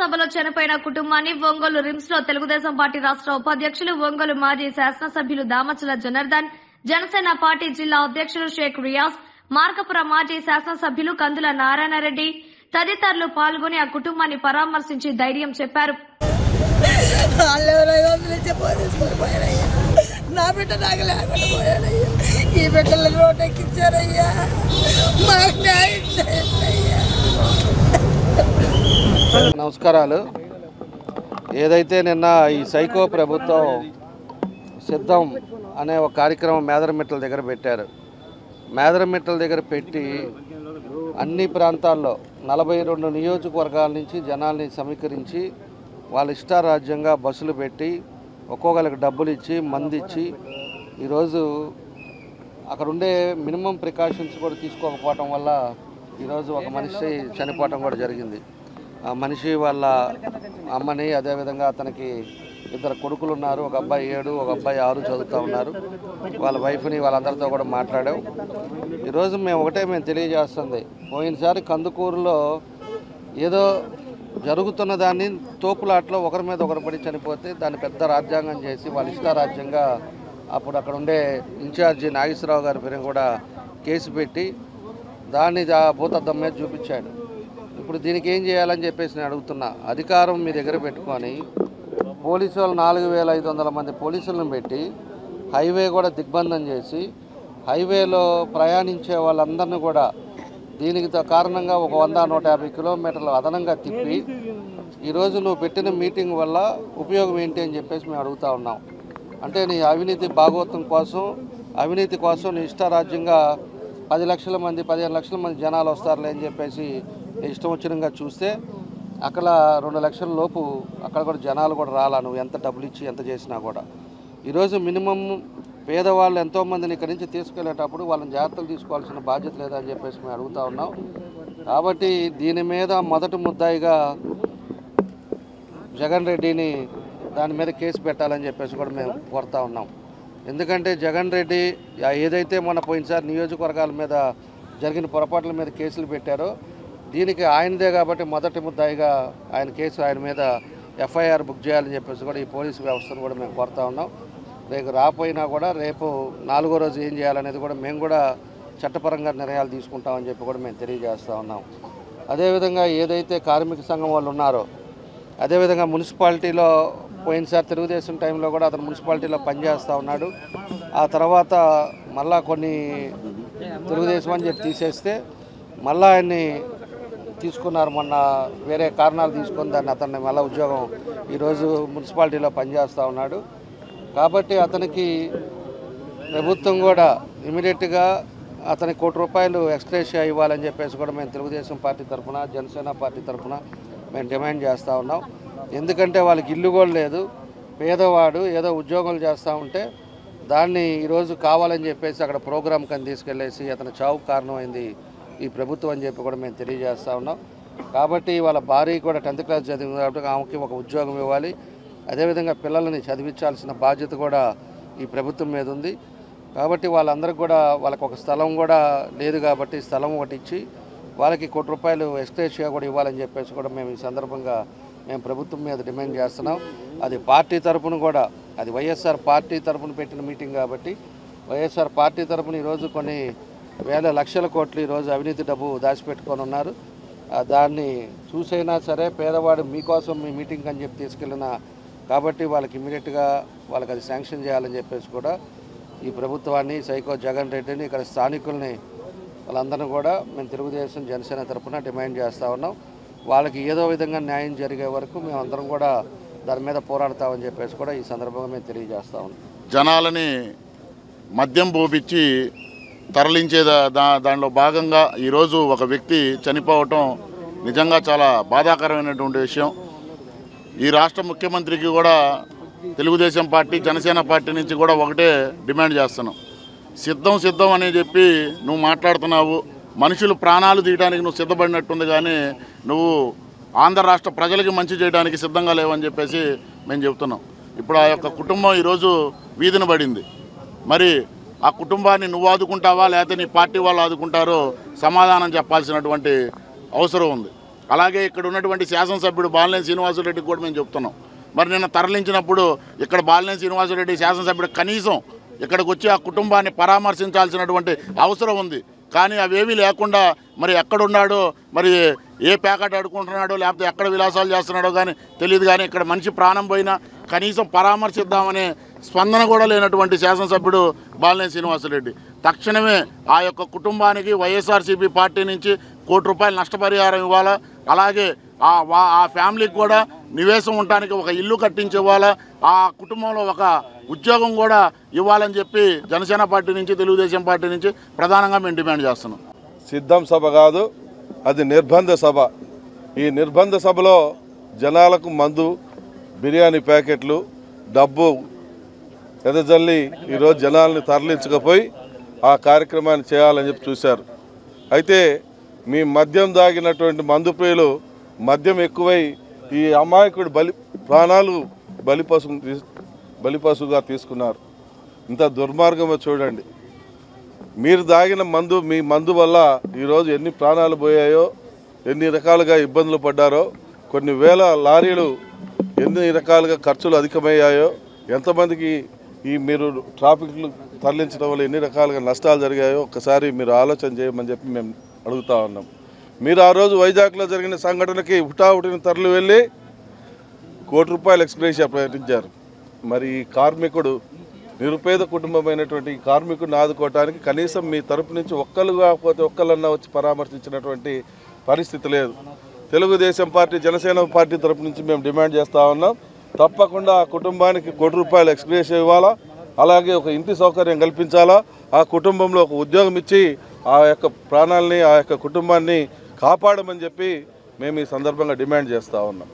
సభలో చనిపోయిన కుటుంబాన్ని ఒంగోలు రిమ్స్ లో తెలుగుదేశం పార్టీ రాష్ట్ర ఉపాధ్యక్షులు, ఒంగోలు మాజీ శాసనసభ్యులు దామచల జనార్దన్, జనసేన పార్టీ జిల్లా అధ్యక్షులు షేక్ రియాజ్, మార్కపురం మాజీ శాసనసభ్యులు కందుల నారాయణరెడ్డి తదితరులు పాల్గొని ఆ కుటుంబాన్ని పరామర్శించి ధైర్యం చెప్పారు. నా బిడ్డ నాకు లేకుండా పోయాడయ్యా, ఈ బిడ్డల రోడ్డెక్కించారయ్యా, మాకు న్యాయం చేయండి. నమస్కారాలు. ఏదైతే నిన్న ఈ సైకో ప్రభుత్వం సిద్ధం అనే ఒక కార్యక్రమం మేదరమిట్టల దగ్గర పెట్టారు. మేదరమిట్టల దగ్గర పెట్టి అన్ని ప్రాంతాల్లో 42 నియోజకవర్గాల నుంచి జనాల్ని సమీకరించి వాళ్ళ ఇష్టారాజ్యంగా బస్సులు పెట్టి ఒక్కొక్కరికి డబ్బులు ఇచ్చి మంది ఇచ్చి ఈరోజు అక్కడ ఉండే మినిమం ప్రికాషన్స్ కూడా తీసుకోకపోవటం వల్ల ఈరోజు ఒక మనిషి చనిపోవటం కూడా జరిగింది. ఆ మనిషి వాళ్ళ అమ్మని, అదేవిధంగా అతనికి 2 కొడుకులు ఉన్నారు. ఒక అబ్బాయి 7, ఒక అబ్బాయి 6 చదువుతూ ఉన్నారు. వాళ్ళ వైఫ్ని వాళ్ళందరితో కూడా మాట్లాడాం. ఈరోజు మేము తెలియజేస్తుంది, పోయినసారి కందుకూరులో ఏదో జరుగుతున్న దాన్ని తోపులాట్లో ఒకరి మీద ఒకరు పడి చనిపోతే దాన్ని పెద్ద రాజ్యాంగం చేసి వాళ్ళ ఇష్టారాజ్యంగా అప్పుడు అక్కడ ఉండే ఇన్ఛార్జి నాగేశ్వరరావు గారి పేరు కూడా కేసు పెట్టి దాన్ని భూతద్దం మీద చూపించాడు. ఇప్పుడు దీనికి ఏం చేయాలని చెప్పేసి నేను అడుగుతున్నా. అధికారం మీ దగ్గర పెట్టుకొని పోలీసు వాళ్ళు 4500 మంది పోలీసులను పెట్టి హైవే కూడా దిగ్బంధం చేసి హైవేలో ప్రయాణించే వాళ్ళందరినీ కూడా దీనికి కారణంగా ఒక 100-150 కిలోమీటర్లు అదనంగా తిప్పి ఈరోజు నువ్వు పెట్టిన మీటింగ్ వల్ల ఉపయోగం ఏంటి అని చెప్పేసి మేము అడుగుతూ ఉన్నాం. అంటే నీ అవినీతి భాగవతం కోసం, అవినీతి కోసం నీ ఇష్టారాజ్యంగా 10 లక్షల మంది 15 లక్షల మంది జనాలు వస్తారులే అని చెప్పేసి ఇష్టం వచ్చినంగా చూస్తే అక్కడ 2 లక్షల లోపు అక్కడ కూడా జనాలు కూడా రాలా, నువ్వు ఎంత డబ్బులు ఇచ్చి ఎంత చేసినా కూడా. ఈరోజు మినిమం పేదవాళ్ళు ఎంతోమందిని ఇక్కడి నుంచి తీసుకెళ్లేటప్పుడు వాళ్ళని జాగ్రత్తలు తీసుకోవాల్సిన బాధ్యత లేదా అని చెప్పేసి మేము అడుగుతూ ఉన్నాం. కాబట్టి దీని మీద మొదటి ముద్దాయిగా జగన్ రెడ్డిని దాని మీద కేసు పెట్టాలని చెప్పేసి కూడా మేము కోరుతా ఉన్నాం. ఎందుకంటే జగన్ రెడ్డి ఏదైతే మన పోయినసారి నియోజకవర్గాల మీద జరిగిన పొరపాట్ల మీద కేసులు పెట్టారో దీనికి ఆయనదే కాబట్టి మొదటి ముద్దాయిగా ఆయన మీద ఎఫ్ఐఆర్ బుక్ చేయాలని చెప్పేసి కూడా ఈ పోలీసు వ్యవస్థను కూడా మేము కోరుతా ఉన్నాం. రేపు రాపోయినా కూడా రేపు 4వ రోజు ఏం చేయాలనేది కూడా మేము కూడా చట్టపరంగా నిర్ణయాలు తీసుకుంటామని చెప్పి కూడా మేము తెలియజేస్తూ ఉన్నాం. అదేవిధంగా ఏదైతే కార్మిక సంఘం వాళ్ళు ఉన్నారో అదేవిధంగా మున్సిపాలిటీలో పోయినసారి తెలుగుదేశం టైంలో కూడా అతను మున్సిపాలిటీలో పనిచేస్తూ ఉన్నాడు. ఆ తర్వాత మళ్ళా కొన్ని తెలుగుదేశం అని చెప్పి తీసేస్తే మళ్ళీ ఆయన్ని తీసుకున్నారు. మొన్న వేరే కారణాలు తీసుకొని అతన్ని మళ్ళీ ఉద్యోగం ఈరోజు మున్సిపాలిటీలో పనిచేస్తూ ఉన్నాడు. కాబట్టి అతనికి ప్రభుత్వం కూడా ఇమీడియట్గా అతనికి ₹1 ఎక్స్‌గ్రేషియా ఇవ్వాలని చెప్పేసి కూడా మేము తెలుగుదేశం పార్టీ తరఫున, జనసేన పార్టీ తరఫున మేము డిమాండ్ చేస్తూ ఉన్నాం. ఎందుకంటే వాళ్ళకి ఇల్లు కూడా లేదు, పేదవాడు ఏదో ఉద్యోగాలు చేస్తూ ఉంటే దాన్ని ఈరోజు కావాలని చెప్పేసి అక్కడ ప్రోగ్రామ్ కని తీసుకెళ్ళేసి అతని చావుకు కారణమైంది ఈ ప్రభుత్వం అని చెప్పి కూడా మేము తెలియజేస్తూ ఉన్నాం. కాబట్టి వాళ్ళ భార్య కూడా 10th క్లాస్ చదివింది కాబట్టి ఆమెకి ఒక ఉద్యోగం ఇవ్వాలి. అదేవిధంగా పిల్లల్ని చదివించాల్సిన బాధ్యత కూడా ఈ ప్రభుత్వం మీద ఉంది. కాబట్టి వాళ్ళందరికీ కూడా వాళ్ళకి ఒక స్థలం కూడా లేదు కాబట్టి స్థలం ఒకటి ఇచ్చి వాళ్ళకి ₹1 ఎక్స్‌గ్రేషియా కూడా ఇవ్వాలని చెప్పేసి కూడా మేము ఈ సందర్భంగా మేము ప్రభుత్వం మీద డిమాండ్ చేస్తున్నాం. అది పార్టీ తరఫున కూడా, అది వైఎస్ఆర్ పార్టీ తరఫున పెట్టిన మీటింగ్ కాబట్టి వైఎస్ఆర్ పార్టీ తరఫున ఈరోజు కొన్ని వేల లక్షల కోట్లు ఈరోజు అవినీతి డబ్బు దాచిపెట్టుకొని ఉన్నారు. దాన్ని చూసైనా సరే పేదవాడు మీకోసం మీ మీటింగ్ అని చెప్పి తీసుకెళ్ళిన కాబట్టి వాళ్ళకి ఇమీడియట్గా వాళ్ళకి అది శాంక్షన్ చేయాలని చెప్పేసి కూడా ఈ ప్రభుత్వాన్ని, సైకో జగన్ రెడ్డిని, ఇక్కడ స్థానికుల్ని వాళ్ళందరినీ కూడా మేము తెలుగుదేశం జనసేన తరఫున డిమాండ్ చేస్తూ ఉన్నాం. వాళ్ళకి ఏదో విధంగా న్యాయం జరిగే వరకు మేమందరం కూడా దాని మీద పోరాడతామని చెప్పేసి కూడా ఈ సందర్భంగా మేము తెలియజేస్తా ఉన్నాం. జనాలని మద్యం పోపించి తరలించే దానిలో భాగంగా ఈరోజు ఒక వ్యక్తి చనిపోవటం నిజంగా చాలా బాధాకరమైనటువంటి విషయం. ఈ రాష్ట్ర ముఖ్యమంత్రికి కూడా తెలుగుదేశం పార్టీ, జనసేన పార్టీ నుంచి కూడా ఒకటే డిమాండ్ చేస్తున్నాం. సిద్ధం అని చెప్పి నువ్వు మాట్లాడుతున్నావు. మనుషులు ప్రాణాలు తీయడానికి నువ్వు సిద్ధపడినట్టుంది, కానీ నువ్వు ఆంధ్ర రాష్ట్ర ప్రజలకి మంచి చేయడానికి సిద్ధంగా లేవని చెప్పేసి మేము చెబుతున్నాం. ఇప్పుడు ఆ యొక్క కుటుంబం ఈరోజు వీధిన పడింది. మరి ఆ కుటుంబాన్ని నువ్వు ఆదుకుంటావా లేకపోతే నీ పార్టీ వాళ్ళు ఆదుకుంటారో సమాధానం చెప్పాల్సినటువంటి అవసరం ఉంది. అలాగే ఇక్కడ ఉన్నటువంటి శాసనసభ్యుడు బాలినేని శ్రీనివాసరెడ్డికి కూడా మేము చెప్తున్నాం. మరి నిన్న తరలించినప్పుడు ఇక్కడ బాలినేని శ్రీనివాసరెడ్డి శాసనసభ్యుడు కనీసం ఇక్కడికి వచ్చి ఆ కుటుంబాన్ని పరామర్శించాల్సినటువంటి అవసరం ఉంది. కానీ అవేమీ లేకుండా మరి ఎక్కడున్నాడో, మరి ఏ ప్యాకెట్ అడుకుంటున్నాడో, లేకపోతే ఎక్కడ విలాసాలు చేస్తున్నాడో కానీ తెలియదు. కానీ ఇక్కడ మనిషి ప్రాణం పోయినా కనీసం పరామర్శిద్దామనే స్పందన కూడా లేనటువంటి శాసనసభ్యుడు బాలినేని శ్రీనివాసరెడ్డి. తక్షణమే ఆ యొక్క కుటుంబానికి వైఎస్ఆర్సీపీ పార్టీ నుంచి ₹1 కోటి నష్టపరిహారం ఇవ్వాలా. అలాగే ఆ ఫ్యామిలీకి కూడా నివేశం ఉండటానికి ఒక ఇల్లు కట్టించి ఇవ్వాలా. ఆ కుటుంబంలో ఒక ఉద్యోగం కూడా ఇవ్వాలని చెప్పి జనసేన పార్టీ నుంచి, తెలుగుదేశం పార్టీ నుంచి ప్రధానంగా మేము డిమాండ్ చేస్తున్నాం. సిద్ధం సభ కాదు, అది నిర్బంధ సభ. ఈ నిర్బంధ సభలో జనాలకు మందు, బిర్యానీ ప్యాకెట్లు, డబ్బు ఎదజల్లి ఈరోజు జనాల్ని తరలించకపోయి ఆ కార్యక్రమాన్ని చేయాలని చెప్పి చూశారు. అయితే మీ మద్యం దాగినటువంటి మందు ప్రియులు మద్యం ఎక్కువై ఈ అమాయకుడి ప్రాణాలు బలిపశుగా తీసుకున్నారు. ఇంత దుర్మార్గమో చూడండి. మీరు దాగిన మందు, మీ మందు వల్ల ఈరోజు ఎన్ని ప్రాణాలు పోయాయో, ఎన్ని రకాలుగా ఇబ్బందులు పడ్డారో, కొన్ని వేల లారీలు ఎన్ని రకాలుగా ఖర్చులు అధికమయ్యాయో, ఎంతమందికి మీరు ట్రాఫిక్లు తరలించడం వల్ల ఎన్ని రకాలుగా నష్టాలు జరిగాయో ఒక్కసారి మీరు ఆలోచన చేయమని చెప్పి మేము అడుగుతా ఉన్నాం. మీరు ఆ రోజు వైజాగ్లో జరిగిన సంఘటనకి హుటాహుటిని తరలి వెళ్ళి ₹1 కోటి ఎక్స్గ్రేషియా ప్రకటించారు. మరి ఈ కార్మికుడు, నిరుపేద కుటుంబమైనటువంటి ఈ కార్మికుడిని ఆదుకోవటానికి కనీసం మీ తరపు నుంచి ఒక్కరు కాకపోతే ఒక్కళ్ళన్నా వచ్చి పరామర్శించినటువంటి పరిస్థితి లేదు. తెలుగుదేశం పార్టీ, జనసేన పార్టీ తరపు నుంచి మేము డిమాండ్ చేస్తూ ఉన్నాం. తప్పకుండా ఆ కుటుంబానికి ₹1 కోటి ఎక్స్గ్రేషియా ఇవ్వాలా. అలాగే ఒక ఇంటి సౌకర్యం కల్పించాలా. ఆ కుటుంబంలో ఒక ఉద్యోగం ఇచ్చి ఆ యొక్క ప్రాణాలని, ఆ యొక్క కుటుంబాన్ని కాపాడమని చెప్పి మేము ఈ సందర్భంగా డిమాండ్ చేస్తూ ఉన్నాం.